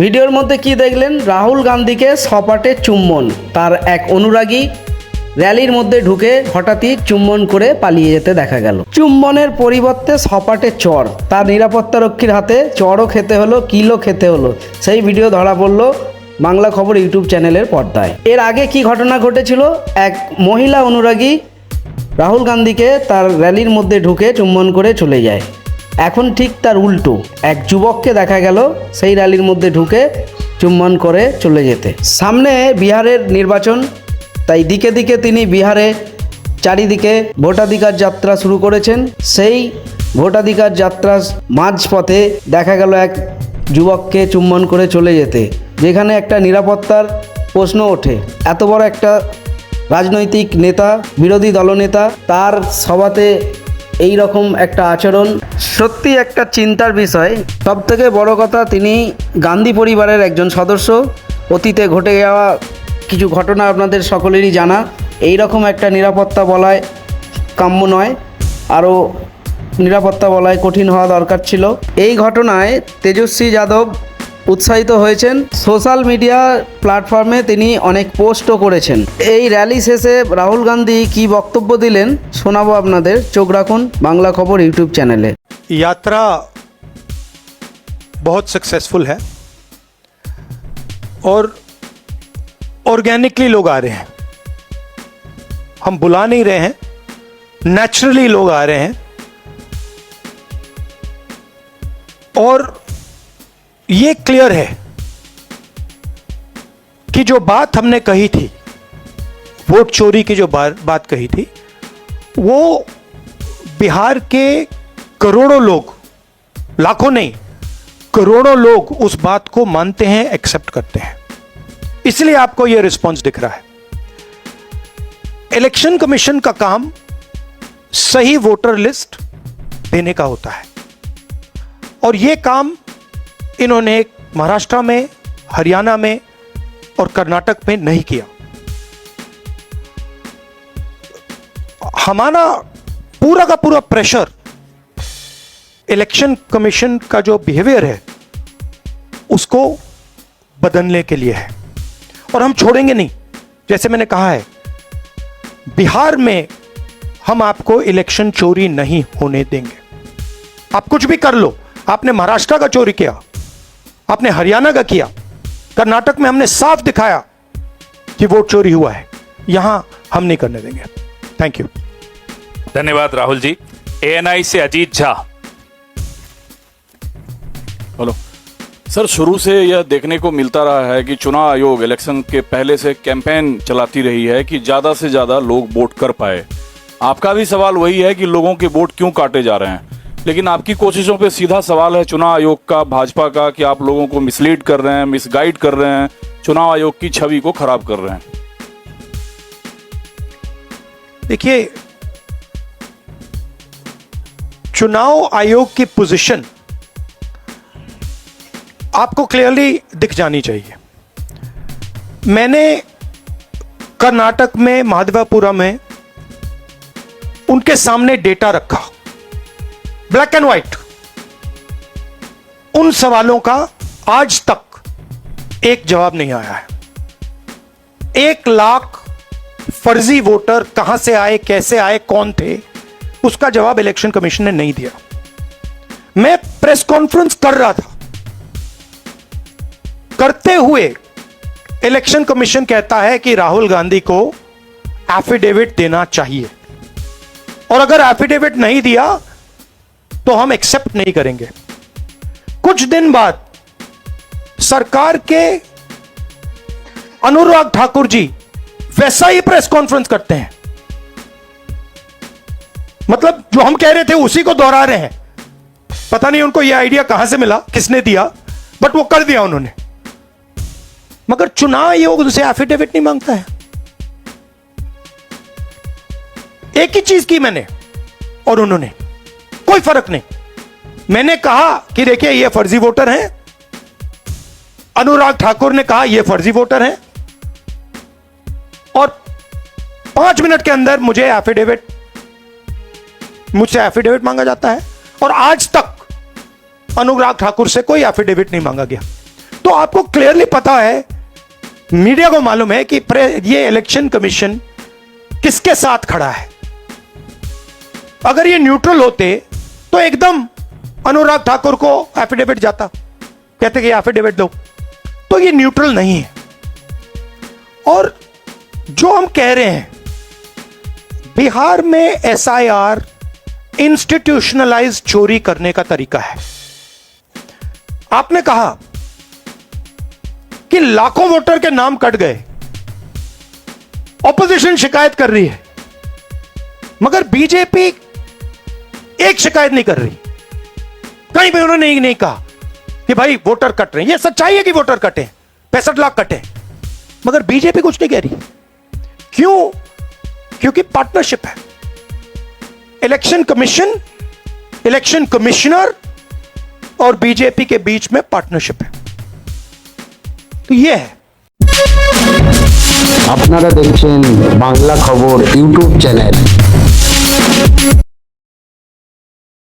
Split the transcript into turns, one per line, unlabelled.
ভিডিওর মধ্যে কি দেখলেন? রাহুল গান্ধীকে সপাটে চুম্বন। তার এক অনুরাগী র্যালির মধ্যে ঢুকে হঠাৎই চুম্বন করে পালিয়ে যেতে দেখা গেল। চুম্বনের পরিবর্তে সপাটে চর। তার নিরাপত্তারক্ষীর হাতে চরও খেতে হলো, কিলও খেতে হলো। সেই ভিডিও ধরা পড়ল বাংলা খবর ইউটিউব চ্যানেলের পর্দায়। এর আগে কি ঘটনা ঘটেছিল? এক মহিলা অনুরাগী রাহুল গান্ধীকে তার র্যালির মধ্যে ঢুকে চুম্বন করে চলে যায়। এখন ঠিক তার উল্টো, এক যুবককে দেখা গেল সেই র্যালির মধ্যে ঢুকে চুম্বন করে চলে যেতে। সামনে বিহারের নির্বাচন, তাই দিকে দিকে তিনি বিহারে চারিদিকে ভোটাধিকার যাত্রা শুরু করেছেন। সেই ভোটাধিকার যাত্রার মাঝপথে দেখা গেল এক যুবককে চুম্বন করে চলে যেতে, যেখানে একটা নিরাপত্তার প্রশ্ন ওঠে। এত বড় একটা রাজনৈতিক নেতা, বিরোধী দলনেতা, তার সভাতে এই রকম একটা আচরণ সত্যি একটা চিন্তার বিষয়। সবথেকে বড় কথা, তিনি গান্ধী পরিবারের একজন সদস্য। অতীতে ঘটে যাওয়া কিছু ঘটনা আপনাদের সকলেরই জানা। এই রকম একটা নিরাপত্তা বলায় কাম্য নয়, আরও নিরাপত্তা বলায় কঠিন হওয়া দরকার ছিল। এই ঘটনায় তেজস্বী যাদব উৎসাহিত হয়েছেন। সোশ্যাল মিডিয়া প্ল্যাটফর্মে তিনি অনেক পোস্টও করেছেন। এই র্যালি শেষে রাহুল গান্ধী কি বক্তব্য দিলেন শোনাবো আপনাদের। চোখ রাখুন বাংলা খবর ইউটিউব চ্যানেলে।
यात्रा बहुत सक्सेसफुल है और ऑर्गेनिकली लोग आ रहे हैं, हम बुला नहीं रहे हैं, नेचुरली लोग आ रहे हैं। और ये क्लियर है कि जो बात हमने कही थी, वोट चोरी की जो बात कही थी, वो बिहार के करोड़ों लोग, लाखों नहीं करोड़ों लोग उस बात को मानते हैं, एक्सेप्ट करते हैं। इसलिए आपको यह रिस्पॉन्स दिख रहा है। इलेक्शन कमीशन का काम सही वोटर लिस्ट देने का होता है, और यह काम इन्होंने महाराष्ट्र में, हरियाणा में और कर्नाटक में नहीं किया। हमारा पूरा का पूरा प्रेशर इलेक्शन कमीशन का जो बिहेवियर है उसको बदलने के लिए है, और हम छोड़ेंगे नहीं। जैसे मैंने कहा है, बिहार में हम आपको इलेक्शन चोरी नहीं होने देंगे। आप कुछ भी कर लो, आपने महाराष्ट्र का चोरी किया, आपने हरियाणा का किया, कर्नाटक में हमने साफ दिखाया कि वोट चोरी हुआ है, यहां हम नहीं करने देंगे। Thank you.
धन्यवाद राहुल जी। एएनआई से अजीत झा।
हेलो सर, शुरू से यह देखने को मिलता रहा है कि चुनाव आयोग इलेक्शन के पहले से कैंपेन चलाती रही है कि ज्यादा से ज्यादा लोग वोट कर पाए। आपका भी सवाल वही है कि लोगों के वोट क्यों काटे जा रहे हैं, लेकिन आपकी कोशिशों पे सीधा सवाल है चुनाव आयोग का, भाजपा का, कि आप लोगों को मिसलीड कर रहे हैं, मिसगाइड कर रहे हैं, चुनाव आयोग की छवि को खराब कर रहे हैं।
देखिए, चुनाव आयोग की पोजीशन आपको क्लियरली दिख जानी चाहिए। मैंने कर्नाटक में महादेवपुरम में उनके सामने डेटा रखा, ब्लैक एंड व्हाइट। उन सवालों का आज तक एक जवाब नहीं आया है। 1 लाख फर्जी वोटर कहां से आए, कैसे आए, कौन थे, उसका जवाब इलेक्शन कमीशन ने नहीं दिया। मैं प्रेस कॉन्फ्रेंस कर रहा था, करते हुए इलेक्शन कमीशन कहता है कि राहुल गांधी को एफिडेविट देना चाहिए, और अगर एफिडेविट नहीं दिया तो हम एक्सेप्ट नहीं करेंगे। कुछ दिन बाद सरकार के अनुराग ठाकुर जी वैसा ही प्रेस कॉन्फ्रेंस करते हैं, मतलब जो हम कह रहे थे उसी को दोहरा रहे हैं। पता नहीं उनको यह आइडिया कहां से मिला, किसने दिया, बट वो कर दिया उन्होंने। मगर चुनाव आयोग उनसे एफिडेविट नहीं मांगता है। एक ही चीज की मैंने और उन्होंने, कोई फर्क नहीं। मैंने कहा कि देखिए ये फर्जी वोटर हैं, अनुराग ठाकुर ने कहा ये फर्जी वोटर हैं, और 5 मिनट के अंदर मुझसे एफिडेविट मांगा जाता है, और आज तक अनुराग ठाकुर से कोई एफिडेविट नहीं मांगा गया। तो तो आपको क्लियरली पता है, मीडिया को मालूम है कि ये इलेक्शन कमीशन किसके साथ खड़ा है। अगर ये न्यूट्रल होते तो एकदम अनुराग ठाकुर को एफिडेविट जाता, कहते कि एफिडेविट दो। तो ये न्यूट्रल नहीं है। और जो हम कह रहे हैं, बिहार में एसआईआर इंस्टीट्यूशनलाइज चोरी करने का तरीका है। आपने कहा कि लाखों वोटर के नाम कट गए, ऑपोजिशन शिकायत कर रही है, मगर बीजेपी एक शिकायत नहीं कर रही। कहीं भी उन्होंने नहीं कहा कि भाई वोटर कट रहे हैं। यह सच्चाई है कि वोटर कटे, 65 लाख कटे, मगर बीजेपी कुछ नहीं कह रही। क्यों? क्योंकि पार्टनरशिप है। इलेक्शन कमीशन, इलेक्शन कमिश्नर और बीजेपी के बीच में पार्टनरशिप है। तो यह है।
আপনারা দেখছেন বাংলা খবর ইউটিউব চ্যানেল।